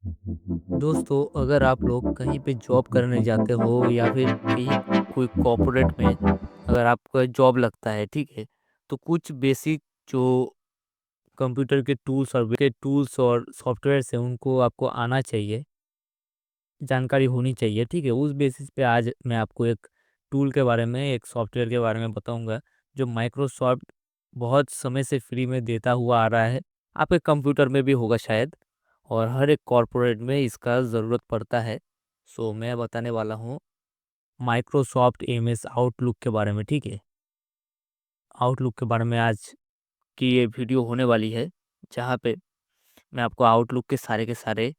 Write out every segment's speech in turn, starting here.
दोस्तों, अगर आप लोग कहीं पे जॉब करने जाते हो या फिर कहीं कोई कॉर्पोरेट में अगर आपका जॉब लगता है, ठीक है? तो कुछ बेसिक जो कंप्यूटर के टूल्स और सॉफ्टवेयर्स हैं, उनको आपको आना चाहिए, जानकारी होनी चाहिए, ठीक है? उस बेसिस पे आज मैं आपको एक टूल के बारे में, एक सॉफ्टवेयर के बारे में बताऊँगा, जो माइक्रोसॉफ्ट बहुत समय से फ्री में देता हुआ आ रहा है। आपके कंप्यूटर में भी होगा शायद। और हर एक कॉर्पोरेट में इसका ज़रूरत पड़ता है। सो मैं बताने वाला हूँ माइक्रोसॉफ्ट एमएस आउटलुक के बारे में, ठीक है? आउटलुक के बारे में आज की ये वीडियो होने वाली है, जहाँ पे मैं आपको आउटलुक के सारे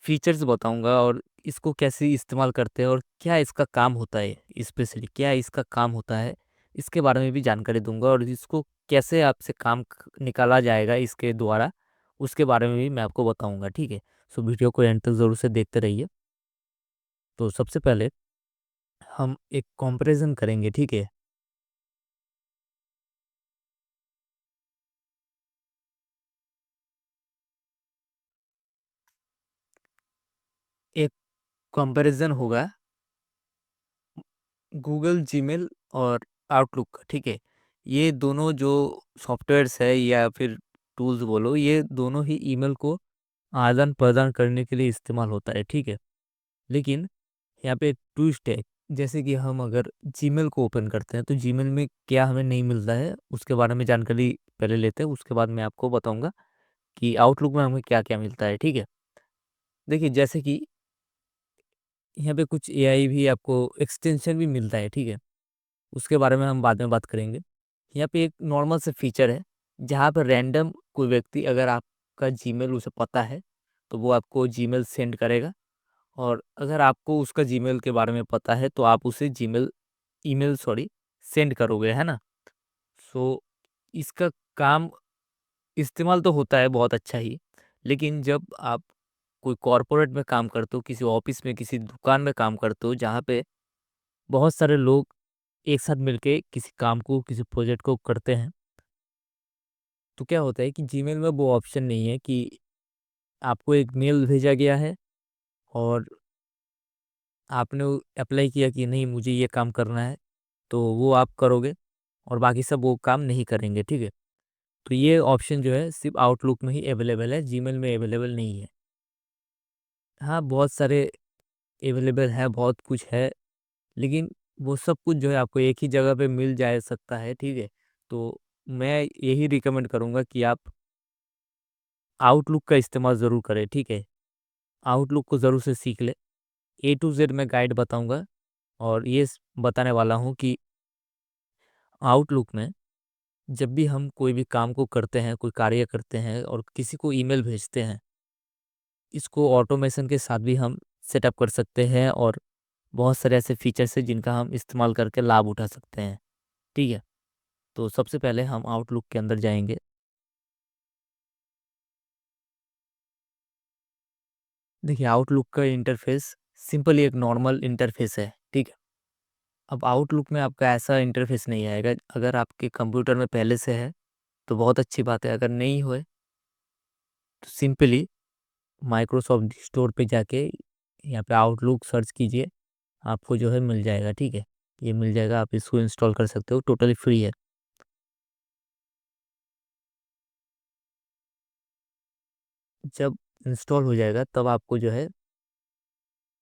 फीचर्स बताऊँगा और इसको कैसे इस्तेमाल करते हैं और क्या इसका काम होता है, स्पेशली क्या इसका काम होता है, इसके बारे में भी जानकारी दूँगा और इसको कैसे आपसे काम निकाला जाएगा इसके द्वारा, उसके बारे में भी मैं आपको बताऊँगा, ठीक है? सो वीडियो को एंड तक ज़रूर से देखते रहिए। तो सबसे पहले हम एक कंपैरिज़न करेंगे, ठीक है? एक कंपैरिज़न होगा गूगल, जीमेल और आउटलुक का, ठीक है? ये दोनों जो सॉफ्टवेयर्स है या फिर टूल्स बोलो, ये दोनों ही ईमेल को आदान-प्रदान करने के लिए इस्तेमाल होता है, ठीक है? लेकिन यहाँ पे एक ट्विस्ट है, जैसे कि हम अगर जीमेल को ओपन करते हैं, तो जीमेल में क्या हमें नहीं मिलता है, उसके बारे में जानकारी पहले लेते हैं, उसके बाद मैं आपको बताऊँगा कि आउटलुक में हमें क्या-क्या मिलता है, ठीक है? देखिए, जैसे कि यहाँ पे कुछ एआई भी आपको एक्सटेंशन भी मिलता है, ठीक है? उसके बारे में हम बाद में बात करेंगे। यहाँ पे एक नॉर्मल सा फीचर है, जहाँ पे रैंडम कोई व्यक्ति अगर आपका जीमेल उसे पता है, तो वो आपको जीमेल सेंड करेगा और अगर आपको उसका जीमेल के बारे में पता है, तो आप उसे ईमेल सेंड करोगे, है ना? सो इसका काम इस्तेमाल तो होता है बहुत अच्छा ही, लेकिन जब आप कोई कॉर्पोरेट में काम करते हो, किसी ऑफ़िस में, किसी दुकान में काम करते हो, जहाँ पे बहुत सारे लोग एक साथ मिलके किसी काम को, किसी प्रोजेक्ट को करते हैं, तो क्या होता है कि जीमेल में वो ऑप्शन नहीं है कि आपको एक मेल भेजा गया है और आपने अप्लाई किया कि नहीं मुझे ये काम करना है, तो वो आप करोगे और बाकी सब वो काम नहीं करेंगे, ठीक है? तो ये ऑप्शन जो है सिर्फ़ आउटलुक में ही अवेलेबल है, जीमेल में अवेलेबल नहीं है। हाँ, बहुत सारे अवेलेबल है, बहुत कुछ है, लेकिन वो सब कुछ जो है आपको एक ही जगह पे मिल जा सकता है, ठीक है? तो मैं यही रिकमेंड करूँगा कि आप आउटलुक का इस्तेमाल ज़रूर करें, ठीक है? आउटलुक को ज़रूर से सीख लें। ए टू ज़ेड मैं गाइड बताऊँगा और ये बताने वाला हूँ कि आउटलुक में जब भी हम कोई भी काम को करते हैं, कोई कार्य करते हैं और किसी को ईमेल भेजते हैं, इसको ऑटोमेशन के साथ भी हम सेटअप कर सकते हैं और बहुत सारे ऐसे फीचर्स हैं जिनका हम इस्तेमाल करके लाभ उठा सकते हैं, ठीक है? तो सबसे पहले हम आउटलुक के अंदर जाएँगे। देखिए, आउटलुक का इंटरफ़ेस सिंपली एक नॉर्मल इंटरफ़ेस है, ठीक है? अब आउटलुक में आपका ऐसा इंटरफ़ेस नहीं आएगा, अगर आपके कंप्यूटर में पहले से है, तो बहुत अच्छी बात है, अगर नहीं हुए, तो सिंपली माइक्रोसॉफ्ट स्टोर पे जाके यहाँ पे आउटलुक सर्च कीजिए, आपको जो है मिल जाएगा, ठीक है? ये मिल जाएगा, आप इसको इंस्टॉल कर सकते हो, टोटली फ्री है। जब इंस्टॉल हो जाएगा, तब आपको जो है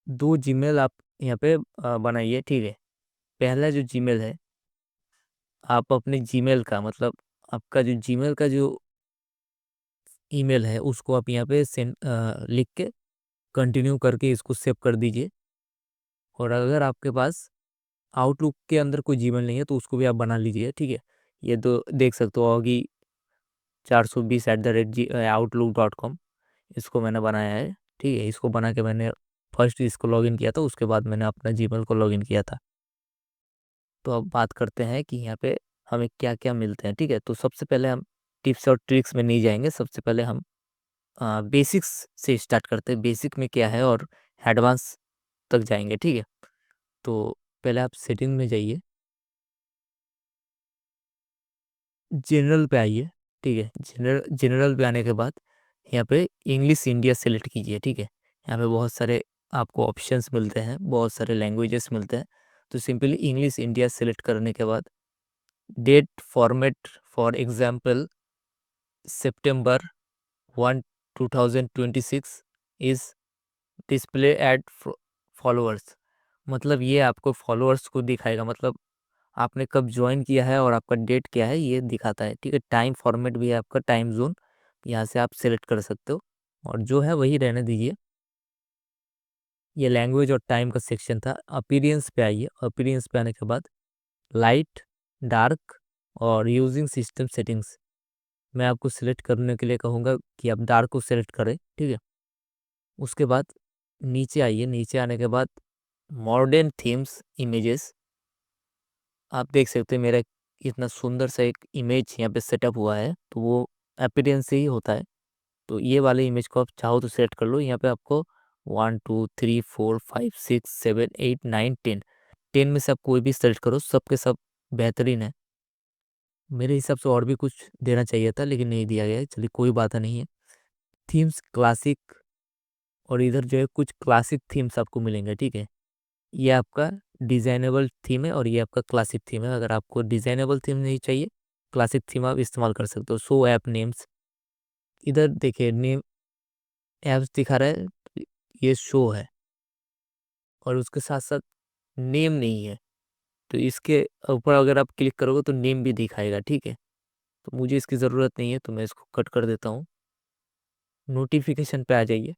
2 जीमेल आप यहाँ पे बनाइए, ठीक है? पहला जो जीमेल है, आप अपने जीमेल का मतलब आपका जो जीमेल का जो ईमेल है, उसको आप यहाँ पे लिख के कंटिन्यू करके इसको सेव कर दीजिए और अगर आपके पास आउटलुक के अंदर कोई जीमेल नहीं है, तो उसको भी आप बना लीजिए, ठीक है? ये तो देख सकते हो कि 420@outlook.com इसको मैंने बनाया है, ठीक है? इसको बना के मैंने फर्स्ट इसको लॉगिन किया था, उसके बाद मैंने अपना जीमेल को लॉगिन किया था। तो अब बात करते हैं कि यहाँ पे हमें क्या-क्या मिलते हैं, ठीक है? तो सबसे पहले हम टिप्स और ट्रिक्स में नहीं जाएँगे, सबसे पहले हम बेसिक्स से स्टार्ट करते हैं, बेसिक में क्या है और एडवांस तक जाएँगे, ठीक है? तो पहले आप सेटिंग में जाइए, जनरल पे आइए, ठीक है? जनरल जनरल पे आने के बाद यहाँ पे इंग्लिश इंडिया सेलेक्ट कीजिए, ठीक है। यहाँ पे बहुत सारे आपको ऑप्शंस मिलते हैं, बहुत सारे लैंग्वेजेस मिलते हैं। तो सिंपली इंग्लिश इंडिया सेलेक्ट करने के बाद date format, for example September 1 2026 is display at followers, मतलब ये आपको फॉलोअर्स को दिखाएगा, मतलब आपने कब ज्वाइन किया है और आपका डेट क्या है ये दिखाता है, ठीक है। टाइम फॉर्मेट भी है आपका, टाइम जोन यहाँ से आप सेलेक्ट कर सकते हो, और जो है वही रहने दीजिए। ये लैंग्वेज और टाइम का सेक्शन था। अपीरियंस पे आइए। अपीरियंस पे आने के बाद लाइट, डार्क और यूजिंग सिस्टम सेटिंग्स, मैं आपको सिलेक्ट करने के लिए कहूँगा कि आप डार्क को सिलेक्ट करें, ठीक है। उसके बाद नीचे आइए। नीचे आने के बाद मॉडर्न थीम्स इमेजेस, आप देख सकते हैं मेरा इतना सुंदर सा एक इमेज यहाँ पे सेटअप हुआ है, तो वो अपीयरेंस से ही होता है। तो ये वाले इमेज को आप चाहो तो सेलेक्ट कर लो। यहाँ पे आपको 1 2 3 4 5 6 7 8 9 10, 10 में से आप कोई भी सेलेक्ट करो, सबके सब बेहतरीन है। मेरे हिसाब से और भी कुछ देना चाहिए था लेकिन नहीं दिया गया है, चलिए कोई बात नहीं है। थीम्स क्लासिक, और इधर जो है कुछ क्लासिक थीम्स आपको मिलेंगे, ठीक है। ये आपका डिजाइनेबल थीम है और ये आपका क्लासिक थीम है। अगर आपको डिजाइनेबल थीम नहीं चाहिए, क्लासिक थीम आप इस्तेमाल कर सकते हो। शो ऐप नेम्स, इधर देखिए नेम ऐप्स दिखा रहा है, तो ये शो है और उसके साथ साथ नेम नहीं है। तो इसके ऊपर अगर आप क्लिक करोगे तो नेम भी दिखाएगा, ठीक है। तो मुझे इसकी ज़रूरत नहीं है तो मैं इसको कट कर देता हूँ। नोटिफिकेशन पे आ जाइए।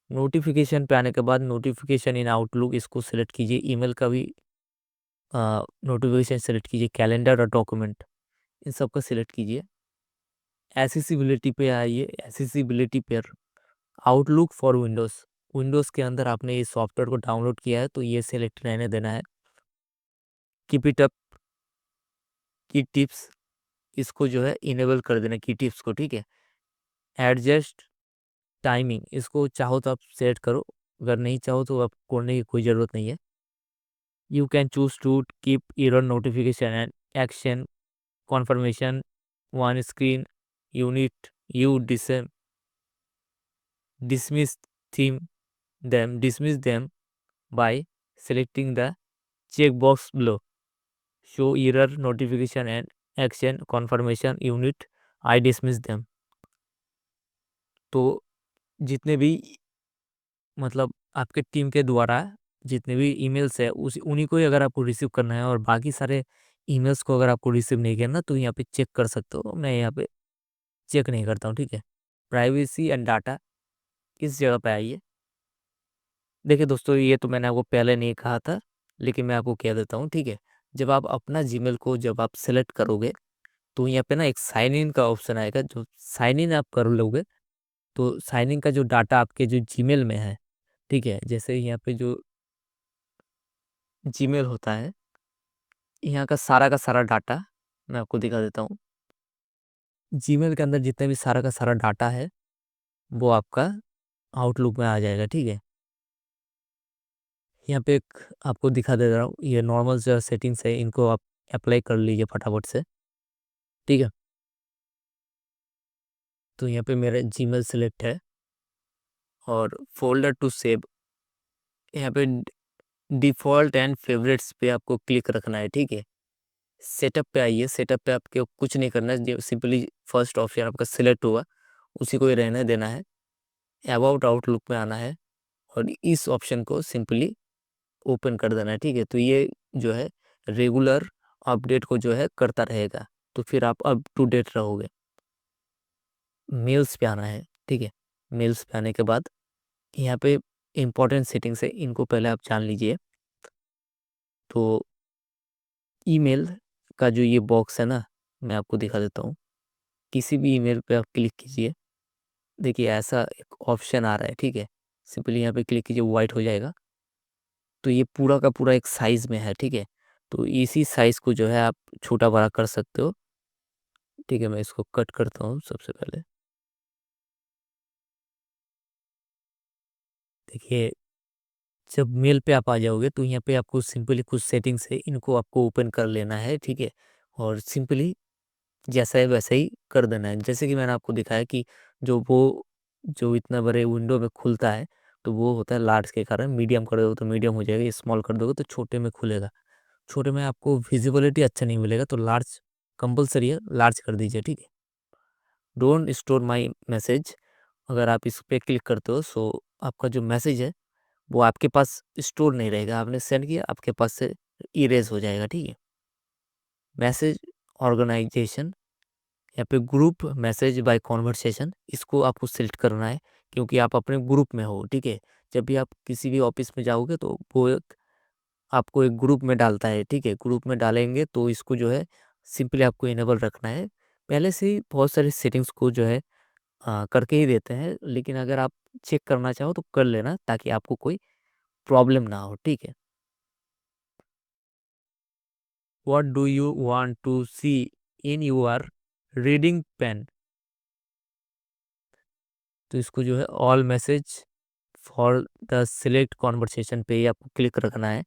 नोटिफिकेशन पे आने के बाद नोटिफिकेशन इन आउटलुक, इसको सिलेक्ट कीजिए। ईमेल का भी नोटिफिकेशन सेलेक्ट कीजिए। कैलेंडर और डॉक्यूमेंट, इन सब का सिलेक्ट कीजिए। एसेसिबिलिटी पे आइए। एसेसिबिलिटी पर आउटलुक फॉर विंडोज़, विंडोज़ के अंदर आपने इस सॉफ्टवेयर को डाउनलोड किया है तो ये सिलेक्ट रहने देना है। कीप इट अप की टिप्स, इसको जो है इनेबल कर देना की टिप्स को, ठीक है। एडजस्ट टाइमिंग, इसको चाहो तो आप सेट करो, अगर नहीं चाहो तो आप करने की कोई ज़रूरत नहीं है। You can choose to keep error notification and action confirmation one screen unit. You dismiss them by selecting the checkbox below. Show error notification and action confirmation unit. I dismiss them. तो जितने भी मतलब आपके team के द्वारा जितने भी emails है उस उन्हीं को ही अगर आपको रिसीव करना है, और बाकी सारे ईमेल्स को अगर आपको रिसीव नहीं करना तो यहाँ पे चेक कर सकते हो। मैं यहाँ पे चेक नहीं करता हूँ, ठीक है। प्राइवेसी एंड डाटा, इस जगह पे आइए। देखिए दोस्तों, ये तो मैंने आपको पहले नहीं कहा था लेकिन मैं आपको कह देता हूँ, ठीक है। जब आप अपना जीमेल को जब आप सेलेक्ट करोगे तो यहाँ पे ना एक साइन इन का ऑप्शन आएगा। जो साइन इन आप कर लोगे तो साइन इन का जो डाटा आपके जो जीमेल में है, ठीक है, जैसे यहाँ पे जो जीमेल होता है, यहाँ का सारा डाटा मैं आपको दिखा देता हूँ। जीमेल के अंदर जितने भी सारा का सारा डाटा है वो आपका आउटलुक में आ जाएगा, ठीक है। यहाँ पे एक आपको दिखा दे रहा हूँ, ये नॉर्मल जो सेटिंग्स है इनको आप अप्लाई कर लीजिए फटाफट से, ठीक है। तो यहाँ पे मेरा जीमेल सेलेक्ट है और फोल्डर टू सेव, यहाँ पे डिफ़ॉल्ट एंड फेवरेट्स पे आपको क्लिक रखना है, ठीक है। सेटअप पे आइए। सेटअप पे आपको कुछ नहीं करना है, सिंपली फर्स्ट ऑप्शन आपका सिलेक्ट हुआ उसी को ही रहने देना है। अबाउट आउटलुक में आना है और इस ऑप्शन को सिंपली ओपन कर देना है, ठीक है। तो ये जो है रेगुलर अपडेट को जो है करता रहेगा, तो फिर आप अप टू डेट रहोगे। मेल्स पे आना है, ठीक है। मेल्स पे आने के बाद यहाँ पे इम्पोर्टेंट सेटिंग्स है, इनको पहले आप जान लीजिए। तो ईमेल का जो ये बॉक्स है ना, मैं आपको दिखा देता हूँ। किसी भी ईमेल पे आप क्लिक कीजिए, देखिए ऐसा एक ऑप्शन आ रहा है, ठीक है। सिंपली यहाँ पे क्लिक कीजिए, वाइट हो जाएगा। तो ये पूरा का पूरा एक साइज में है, ठीक है। तो इसी साइज को जो है आप छोटा बड़ा कर सकते हो, ठीक है। मैं इसको कट करता हूँ सबसे पहले। देखिए जब मेल पे आप आ जाओगे तो यहाँ पे आपको सिंपली कुछ सेटिंग्स है, इनको आपको ओपन कर लेना है, ठीक है। और सिंपली जैसा है वैसा ही कर देना है। जैसे कि मैंने आपको दिखाया कि जो वो जो इतना बड़े विंडो में खुलता है, तो वो होता है लार्ज के कारण। मीडियम कर दोगे तो मीडियम हो जाएगा, स्मॉल कर दोगे तो छोटे में खुलेगा। छोटे में आपको विजिबिलिटी अच्छा नहीं मिलेगा, तो लार्ज कंपलसरी है, लार्ज कर दीजिए, ठीक है। डोंट स्टोर माई मैसेज, अगर आप इस पर क्लिक करते हो सो आपका जो मैसेज है वो आपके पास स्टोर नहीं रहेगा। आपने सेंड किया, आपके पास से इरेज हो जाएगा, ठीक है। मैसेज ऑर्गेनाइजेशन, यहाँ पे ग्रुप मैसेज बाय कॉन्वर्सेशन, इसको आपको सिलेक्ट करना है क्योंकि आप अपने ग्रुप में हो, ठीक है। जब भी आप किसी भी ऑफिस में जाओगे तो वो आपको एक ग्रुप में डालता है, ठीक है। ग्रुप में डालेंगे तो इसको जो है सिंपली आपको इनेबल रखना है। पहले से ही बहुत सारी सेटिंग्स को जो है करके ही देते हैं, लेकिन अगर आप चेक करना चाहो तो कर लेना ताकि आपको कोई प्रॉब्लम ना हो, ठीक है। What do you want to see in your reading pane, तो इसको जो है all message for the select conversation पे ही आपको क्लिक रखना है।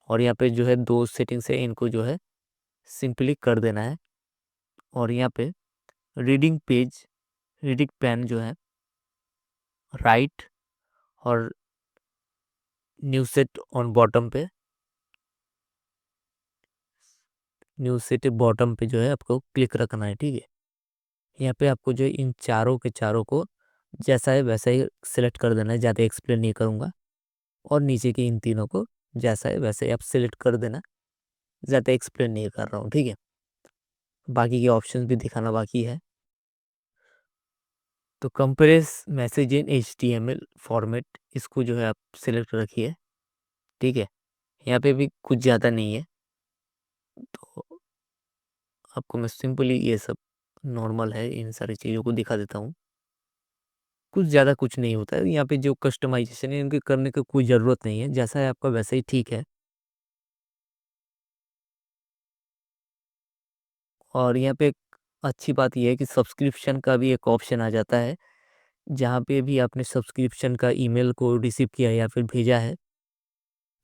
और यहाँ पे जो है दो सेटिंग्स है, इनको जो है सिंपली कर देना है। और यहाँ पे रीडिंग पेज, रीडिंग पेन जो है राइट और न्यू सेट ऑन बॉटम पे, न्यू सेट बॉटम पे जो है आपको क्लिक रखना है, ठीक है। यहाँ पे आपको जो है इन चारों के चारों को जैसा है वैसा ही सिलेक्ट कर देना है, ज़्यादा एक्सप्लेन नहीं करूँगा। और नीचे के इन तीनों को जैसा है वैसे ही आप सिलेक्ट कर देना, ज़्यादा एक्सप्लेन नहीं कर रहा हूँ, ठीक है। बाकी के ऑप्शंस भी दिखाना बाकी है। तो कंप्रेस मैसेज इन HTML फॉर्मेट, इसको जो है आप सिलेक्ट रखिए, ठीक है। यहाँ पे भी कुछ ज़्यादा नहीं है, तो आपको मैं सिंपली ये सब नॉर्मल है इन सारी चीज़ों को दिखा देता हूँ। कुछ ज़्यादा कुछ नहीं होता है यहाँ पे, जो कस्टमाइजेशन है इनके करने की कोई ज़रूरत नहीं है, जैसा है आपका वैसा ही ठीक है। और यहाँ पे एक अच्छी बात ये है कि सब्सक्रिप्शन का भी एक ऑप्शन आ जाता है, जहाँ पे भी आपने सब्सक्रिप्शन का ईमेल को रिसीव किया या फिर भेजा है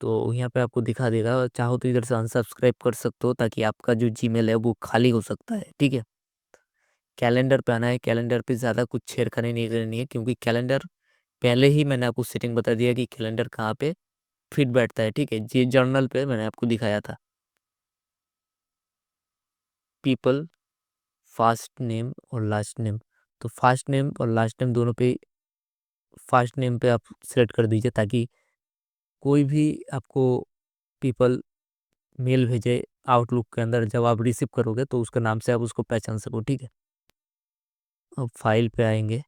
तो यहाँ पे आपको दिखा देगा। चाहो तो इधर से अनसब्सक्राइब कर सकते हो ताकि आपका जो जीमेल है वो खाली हो सकता है, ठीक है। कैलेंडर पे आना है, कैलेंडर पे ज़्यादा कुछ छेड़खानी नहीं करनी है क्योंकि कैलेंडर पहले ही मैंने आपको सेटिंग बता दिया कि कैलेंडर कहाँ पे फिट बैठता है, ठीक है। ये जर्नल पे मैंने आपको दिखाया था। पीपल, फास्ट नेम और लास्ट नेम, तो फास्ट नेम और लास्ट नेम दोनों पे, फास्ट नेम पे आप सेलेक्ट कर दीजिए ताकि कोई भी आपको पीपल मेल भेजे आउटलुक के अंदर, जब आप रिसीव करोगे तो उसके नाम से आप उसको पहचान सको, ठीक है। अब फाइल पे आएंगे,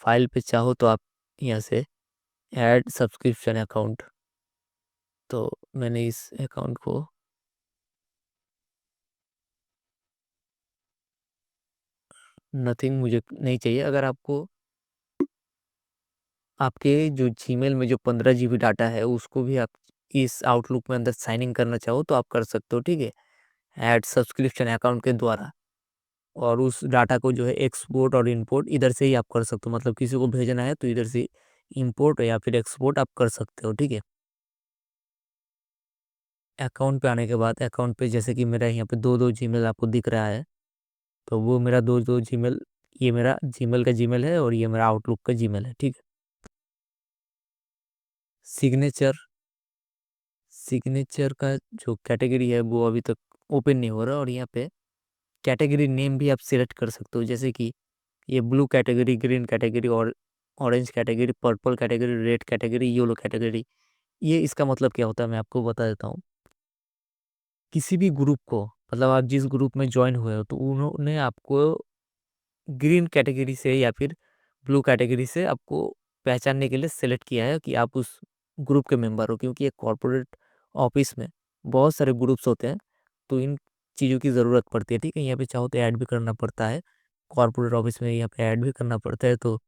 फाइल पे चाहो तो आप यहाँ से ऐड सब्सक्रिप्शन अकाउंट, तो मैंने इस अकाउंट को नथिंग मुझे नहीं चाहिए। अगर आपको आपके जो जीमेल में जो 15 GB डाटा है उसको भी आप इस आउटलुक में अंदर साइन इन करना चाहो तो आप कर सकते हो, ठीक है, ऐड सब्सक्रिप्शन अकाउंट के द्वारा। और उस डाटा को जो है एक्सपोर्ट और इंपोर्ट इधर से ही आप कर सकते हो, मतलब किसी को भेजना है तो इधर से इंपोर्ट या फिर एक्सपोर्ट आप कर सकते हो, ठीक है। अकाउंट पे आने के बाद अकाउंट पे जैसे कि मेरा यहाँ पे दो दो जीमेल आपको दिख रहा है, तो वो मेरा दो दो जीमेल, ये मेरा जीमेल का जीमेल है और ये मेरा आउटलुक का जीमेल है, ठीक है। सिग्नेचर, सिग्नेचर का जो कैटेगरी है वो अभी तक ओपन नहीं हो रहा। और यहाँ पे कैटेगरी नेम भी आप सिलेक्ट कर सकते हो, जैसे कि ये ब्लू कैटेगरी, ग्रीन कैटेगरी और orange category, purple category, red category, yellow category. ये इसका मतलब क्या होता है मैं आपको बता देता हूँ। किसी भी ग्रुप को, मतलब आप जिस ग्रुप में ज्वाइन हुए हो तो उन्होंने आपको ग्रीन कैटेगरी से या फिर ब्लू कैटेगरी से आपको पहचानने के लिए सेलेक्ट किया है कि आप उस ग्रुप के मेंबर हो, क्योंकि एक कॉरपोरेट ऑफिस में बहुत सारे ग्रुप्स होते हैं तो इन चीज़ों की ज़रूरत पड़ती है, ठीक है। यहाँ पे चाहो तो ऐड भी करना पड़ता है, कॉरपोरेट ऑफिस में यहाँ पे ऐड भी करना पड़ता है, तो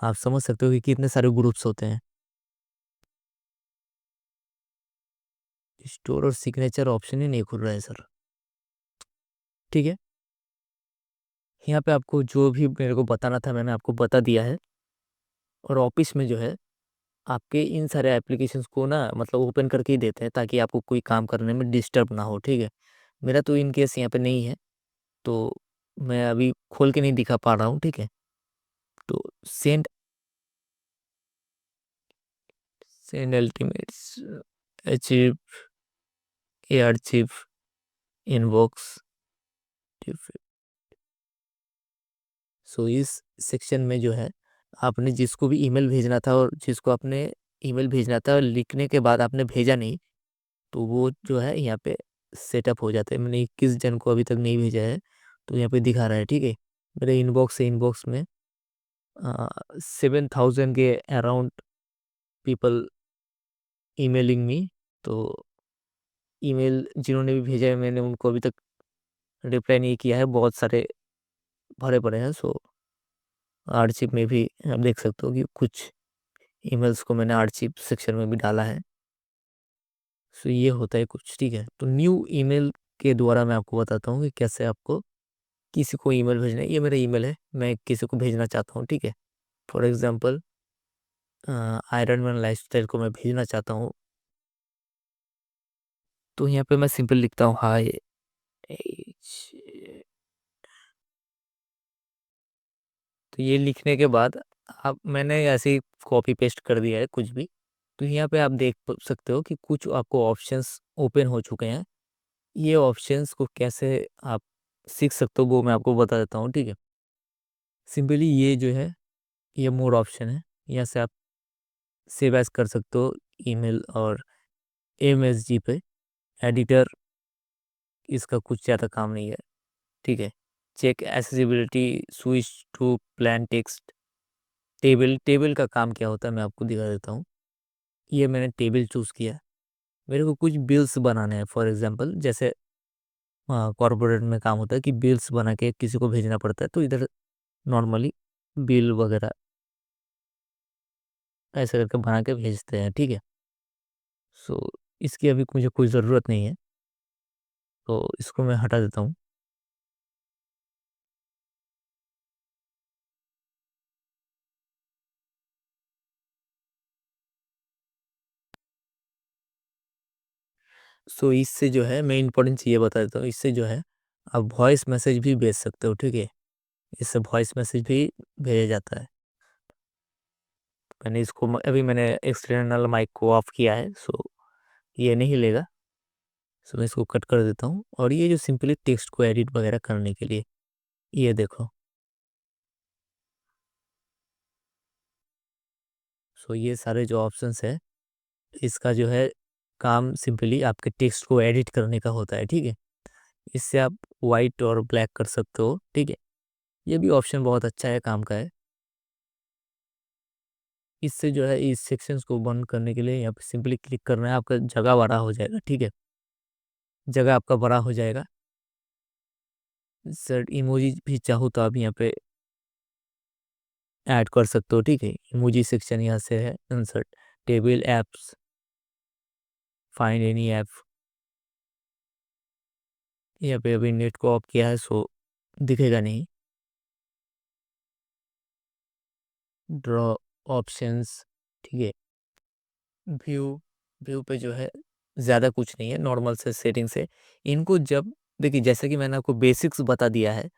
आप समझ सकते हो कि कितने सारे ग्रुप्स होते हैं। स्टोर और सिग्नेचर ऑप्शन ही नहीं खुल रहा है सर, ठीक है। यहाँ पे आपको जो भी मेरे को बताना था मैंने आपको बता दिया है। और ऑफिस में जो है आपके इन सारे एप्लीकेशंस को ना मतलब ओपन करके ही देते हैं ताकि आपको कोई काम करने में डिस्टर्ब ना हो, ठीक है। मेरा तो इन केस यहाँ पे नहीं है, तो मैं अभी खोल के नहीं दिखा पा रहा हूँ, ठीक है। तो send send ultimates achieve a achieve inbox. सो इस सेक्शन में जो है आपने जिसको भी ईमेल भेजना था और जिसको आपने ईमेल भेजना था लिखने के बाद आपने भेजा नहीं, तो वो जो है यहाँ पे सेटअप हो जाता है। मैंने 21 जन को अभी तक नहीं भेजा है, तो यहाँ पे दिखा रहा है, ठीक है। मेरे इनबॉक्स से इनबॉक्स में 7,000 के अराउंड पीपल ईमेलिंग मी। तो ईमेल जिन्होंने भी भेजा है मैंने उनको अभी तक रिप्लाई नहीं किया है, बहुत सारे भरे पड़े हैं। सो आर्चिव में भी आप देख सकते हो कि कुछ ईमेल्स को मैंने आर्चिव सेक्शन में भी डाला है। सो ये होता है कुछ, ठीक है। तो न्यू ईमेल के द्वारा मैं आपको बताता हूँ कि कैसे आपको किसी को ईमेल भेजना है। ये मेरा ईमेल है, मैं किसी को भेजना चाहता हूँ, ठीक है। For example iron man lifestyle को मैं भेजना चाहता हूँ, तो यहाँ पे मैं सिंपल लिखता हूँ हाय एच। तो ये लिखने के बाद आप मैंने ऐसे ही कॉपी पेस्ट कर दिया है कुछ भी। तो यहाँ पे आप देख सकते हो कि कुछ आपको ऑप्शंस ओपन हो चुके हैं। ये ऑप्शंस को कैसे आप सीख सकते हो वो मैं आपको बता देता हूँ, ठीक है। सिंपली ये जो है ये मोर ऑप्शन है, यहाँ से आप सेव एज कर सकते हो ईमेल और एमएसजी पे। एडिटर इसका कुछ ज़्यादा काम नहीं है, ठीक है। Check accessibility, switch to plain text. Table table का काम क्या होता है मैं आपको दिखा देता हूँ। ये मैंने टेबल चूज़ किया, मेरे को कुछ बिल्स बनाने हैं। फॉर एग्जांपल जैसे कॉर्पोरेट में काम होता है कि बिल्स बना के किसी को भेजना पड़ता है, तो इधर नॉर्मली बिल वगैरह ऐसे करके बना के भेजते हैं, ठीक है। सो इसकी अभी मुझे कोई ज़रूरत नहीं है, तो इसको मैं हटा देता हूँ। सो इससे जो है मैं इंपॉर्टेंट चीज़ ये बता देता हूँ, इससे जो है आप वॉइस मैसेज भी भेज सकते हो, ठीक है। इससे वॉइस मैसेज भी भेजा जाता है। मैंने इसको अभी मैंने एक्सटर्नल माइक को ऑफ किया है, सो ये नहीं लेगा। सो मैं इसको कट कर देता हूँ। और ये जो सिंपली टेक्स्ट को एडिट वगैरह करने के लिए, ये देखो। सो ये सारे जो ऑप्शंस है इसका जो है काम सिंपली आपके टेक्स्ट को एडिट करने का होता है, ठीक है। इससे आप वाइट और ब्लैक कर सकते हो, ठीक है। ये भी ऑप्शन बहुत अच्छा है, काम का है। इससे जो है इस सेक्शंस को बंद करने के लिए यहाँ पे सिंपली क्लिक करना है, आपका जगह बड़ा हो जाएगा, ठीक है। जगह आपका बड़ा हो जाएगा। सर इमोजी भी चाहो तो आप यहाँ पे ऐड कर सकते हो, ठीक है। इमोजी सेक्शन यहाँ से है, insert table apps, find any app. यहाँ पे अभी नेट को ऑफ किया है, सो दिखेगा नहीं। ड्रॉ ऑप्शंस, ठीक है। व्यू व्यू पे जो है ज़्यादा कुछ नहीं है, नॉर्मल से सेटिंग से। इनको जब देखिए जैसे कि मैंने आपको बेसिक्स बता दिया है,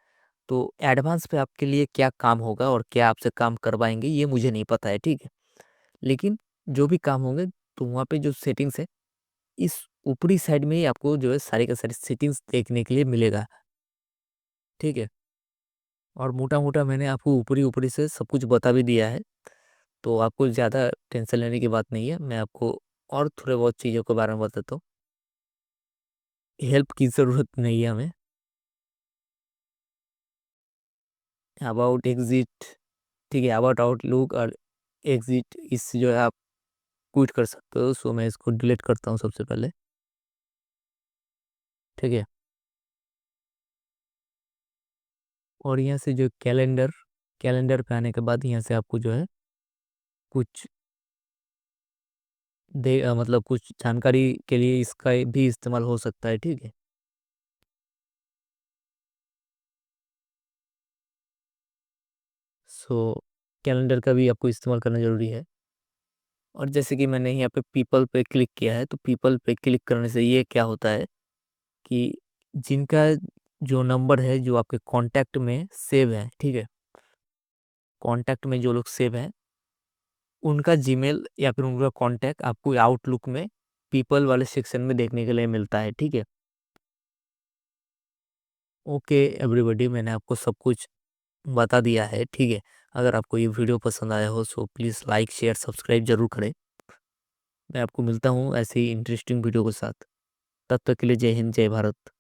तो एडवांस पे आपके लिए क्या काम होगा और क्या आपसे काम करवाएंगे ये मुझे नहीं पता है, ठीक है। लेकिन जो भी काम होंगे तो वहाँ पे जो सेटिंग्स है इस ऊपरी साइड में ही आपको जो है सारी का सारी सेटिंग्स देखने के लिए मिलेगा, ठीक है। और मोटा मोटा मैंने आपको ऊपरी ऊपरी से सब कुछ बता भी दिया है, तो आपको ज़्यादा टेंशन लेने की बात नहीं है। मैं आपको और थोड़े बहुत चीज़ों के बारे में बताता हूँ। हेल्प की ज़रूरत नहीं है हमें। अबाउट एग्जिट, ठीक है। अबाउट आउटलुक और एग्जिट इससे जो है आप क्विट कर सकते हो। सो मैं इसको डिलीट करता हूँ सबसे पहले, ठीक है। और यहाँ से जो कैलेंडर, कैलेंडर पे आने के बाद यहाँ से आपको जो है कुछ मतलब कुछ जानकारी के लिए इसका भी इस्तेमाल हो सकता है, ठीक है। सो कैलेंडर का भी आपको इस्तेमाल करना ज़रूरी है। और जैसे कि मैंने यहाँ पे पीपल पे क्लिक किया है, तो पीपल पे क्लिक करने से ये क्या होता है कि जिनका जो नंबर है जो आपके कांटेक्ट में सेव है, ठीक है। कॉन्टैक्ट में जो लोग सेव हैं उनका जीमेल या फिर उनका कॉन्टैक्ट आपको आउटलुक में पीपल वाले सेक्शन में देखने के लिए मिलता है, ठीक है। ओके एवरीबॉडी, मैंने आपको सब कुछ बता दिया है, ठीक है। अगर आपको ये वीडियो पसंद आया हो so please like share subscribe जरूर करें। मैं आपको मिलता हूँ ऐसे ही इंटरेस्टिंग वीडियो के साथ। तब तक के लिए जय हिंद जय भारत।